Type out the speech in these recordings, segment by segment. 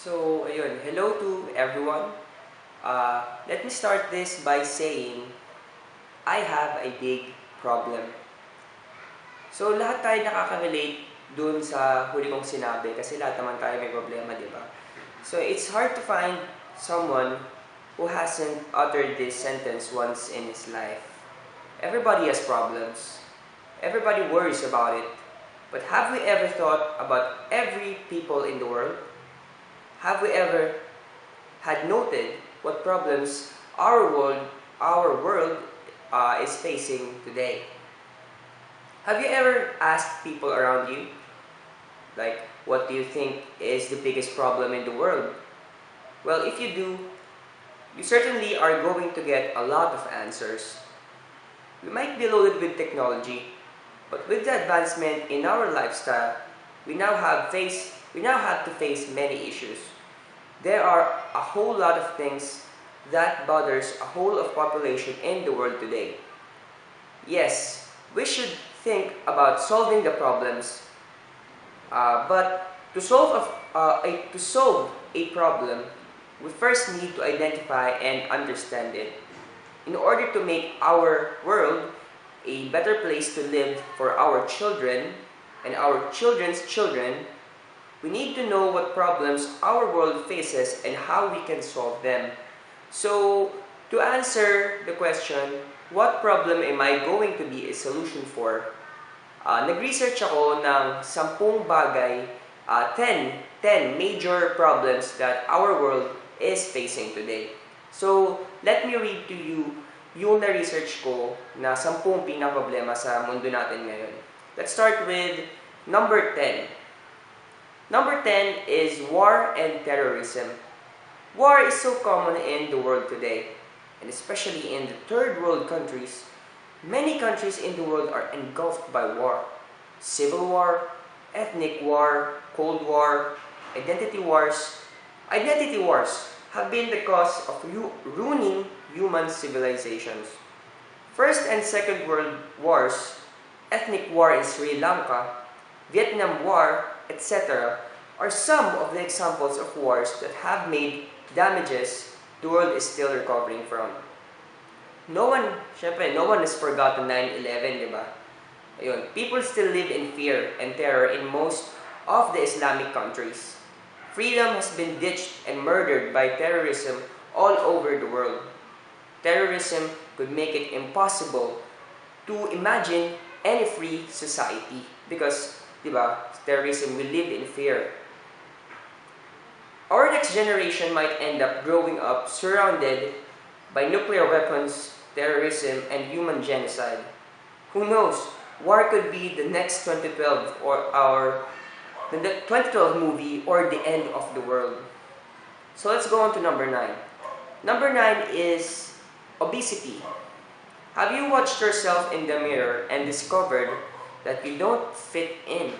So, ayun, hello to everyone. Let me start this by saying, I have a big problem. So, lahat tayo nakaka-relate dun sa huli kong sinabi kasi lahat naman tayo may problema, di ba? So, it's hard to find someone who hasn't uttered this sentence once in his life. Everybody has problems. Everybody worries about it. But have we ever thought about every people in the world? Have we ever had noted what problems our world is facing today? Have you ever asked people around you, like, what do you think is the biggest problem in the world? Well, if you do, you certainly are going to get a lot of answers. We might be loaded with technology, but with the advancement in our lifestyle, we now have to face many issues. There are a whole lot of things that bothers a whole of population in the world today. Yes, we should think about solving the problems, but to solve a problem, we first need to identify and understand it. In order to make our world a better place to live for our children and our children's children, we need to know what problems our world faces and how we can solve them. So, to answer the question, what problem am I going to be a solution for? Nag-research ako ng 10 bagay, 10 major problems that our world is facing today. So, let me read to you yung na-research ko na 10 pinaka-problema sa mundo natin ngayon. Let's start with number 10. Number 10 is war and terrorism. War is so common in the world today, and especially in the third world countries. Many countries in the world are engulfed by war. Civil war, ethnic war, Cold War, identity wars. Identity wars have been the cause of ruining human civilizations. First and Second World Wars, ethnic war in Sri Lanka, Vietnam War, etc. are some of the examples of wars that have made damages the world is still recovering from. No one has forgotten 9/11, di ba? Ayun, people still live in fear and terror in most of the Islamic countries. Freedom has been ditched and murdered by terrorism all over the world. Terrorism could make it impossible to imagine any free society because, di ba, terrorism will live in fear. Our next generation might end up growing up surrounded by nuclear weapons, terrorism, and human genocide. Who knows? War could be the next 2012 the 2012 movie or the end of the world. So let's go on to number 9. Number 9 is obesity. Have you watched yourself in the mirror and discovered that you don't fit in?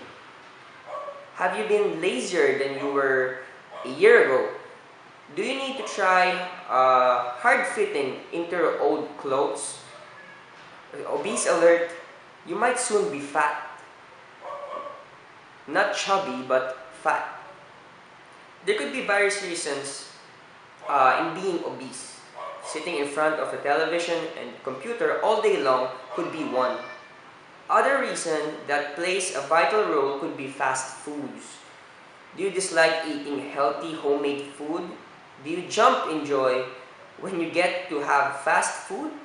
Have you been lazier than you were a year ago? Do you need to try hard fitting into your old clothes? Obese alert, you might soon be fat. Not chubby, but fat. There could be various reasons in being obese. Sitting in front of a television and computer all day long could be one. Other reason that plays a vital role could be fast foods. Do you dislike eating healthy homemade food? Do you jump in joy when you get to have fast food?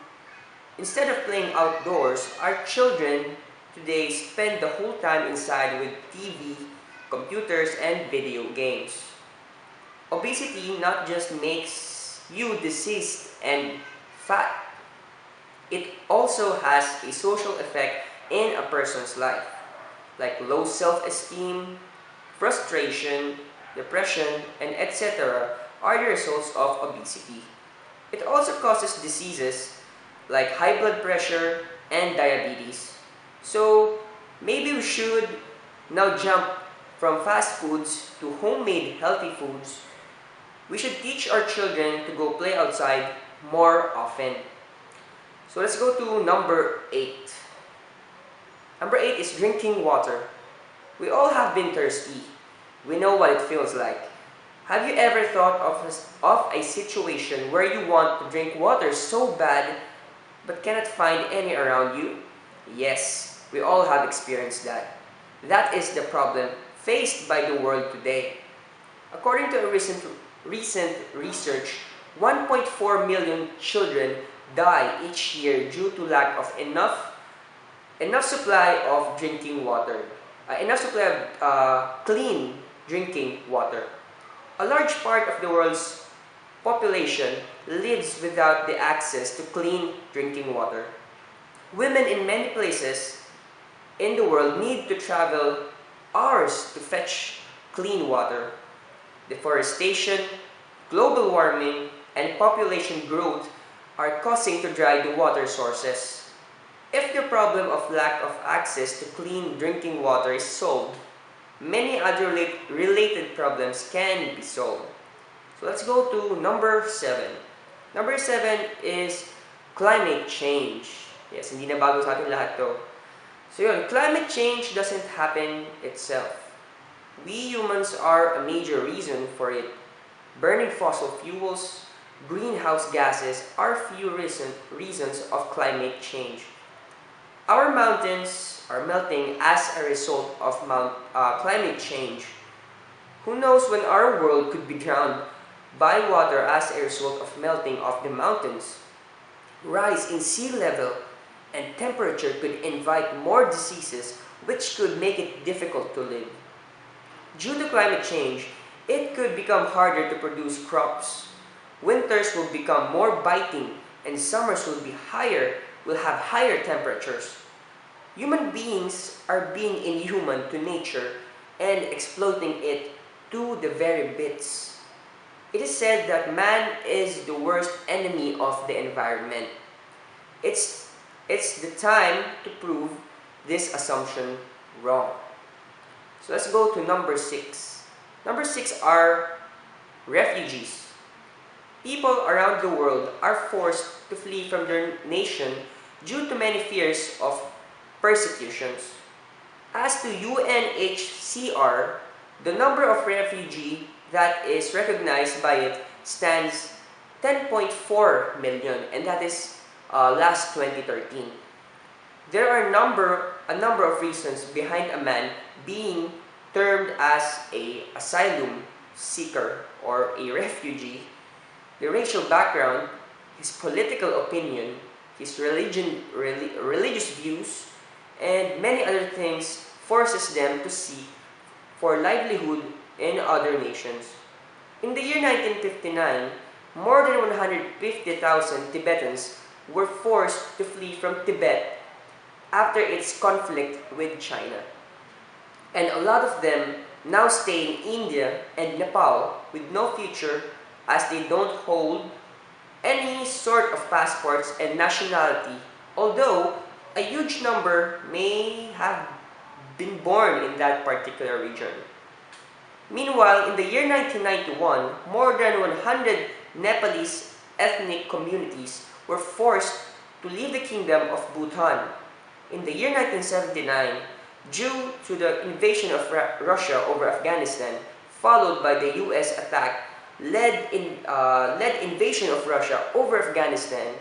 Instead of playing outdoors, our children today spend the whole time inside with TV, computers, and video games. Obesity not just makes you diseased and fat, it also has a social effect in a person's life, like low self-esteem, frustration, depression, and etc. are the results of obesity. It also causes diseases like high blood pressure and diabetes. So maybe we should now jump from fast foods to homemade healthy foods. We should teach our children to go play outside more often. So let's go to number 8. Number 8 is drinking water. We all have been thirsty. We know what it feels like. Have you ever thought of a situation where you want to drink water so bad but cannot find any around you? Yes, we all have experienced that. That is the problem faced by the world today. According to a recent research, 1.4 million children die each year due to lack of enough supply of drinking water, enough supply of clean drinking water. A large part of the world's population lives without the access to clean drinking water. Women in many places in the world need to travel hours to fetch clean water. Deforestation, global warming, and population growth are causing to dry the water sources. If the problem of lack of access to clean drinking water is solved, many other related problems can be solved. So let's go to number 7. Number 7 is climate change. Yes, hindi na bago sa atin lahat to. So yun, climate change doesn't happen itself. We humans are a major reason for it. Burning fossil fuels, greenhouse gases are few reasons of climate change. Our mountains are melting as a result of climate change. Who knows when our world could be drowned by water as a result of melting of the mountains? Rise in sea level and temperature could invite more diseases which could make it difficult to live. Due to climate change, it could become harder to produce crops. Winters will become more biting and summers will have higher temperatures. Human beings are being inhuman to nature and exploiting it to the very bits. It is said that man is the worst enemy of the environment. It's the time to prove this assumption wrong. So let's go to number 6. Number 6 are refugees. People around the world are forced to flee from their nation due to many fears of persecutions. As to UNHCR, the number of refugees that is recognized by it stands 10.4 million, and that is last 2013. There are a number of reasons behind a man being termed as an asylum seeker or a refugee. The racial background, his political opinion, his religious views, and many other things forces them to seek for livelihood in other nations. In the year 1959, more than 150,000 Tibetans were forced to flee from Tibet after its conflict with China. And a lot of them now stay in India and Nepal with no future as they don't hold any sort of passports and nationality, although a huge number may have been born in that particular region. Meanwhile, in the year 1991, more than 100 Nepalese ethnic communities were forced to leave the Kingdom of Bhutan. In the year 1979, due to the invasion of Russia over Afghanistan, followed by the US attack, led invasion of Russia over Afghanistan.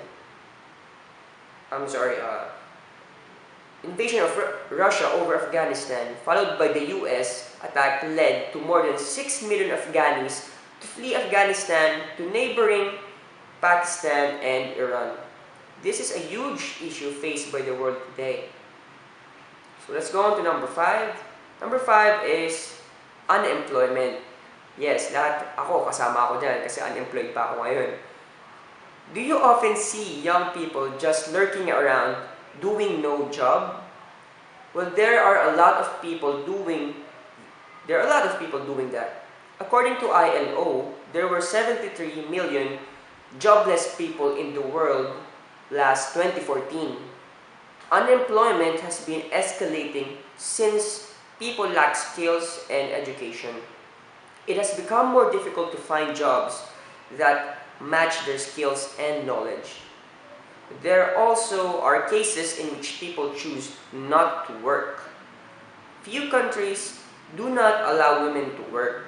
Invasion of Russia over Afghanistan, followed by the US attack, led to more than 6 million Afghanis to flee Afghanistan to neighboring Pakistan and Iran. This is a huge issue faced by the world today. So let's go on to number 5. Number 5 is unemployment. Yes, kasama ako dyan kasi unemployed pa ako ngayon. Do you often see young people just lurking around doing no job? Well, there are a lot of people doing that. According to ILO, there were 73 million jobless people in the world last 2014. Unemployment has been escalating since people lack skills and education. It has become more difficult to find jobs that match their skills and knowledge. There also are cases in which people choose not to work. Few countries do not allow women to work.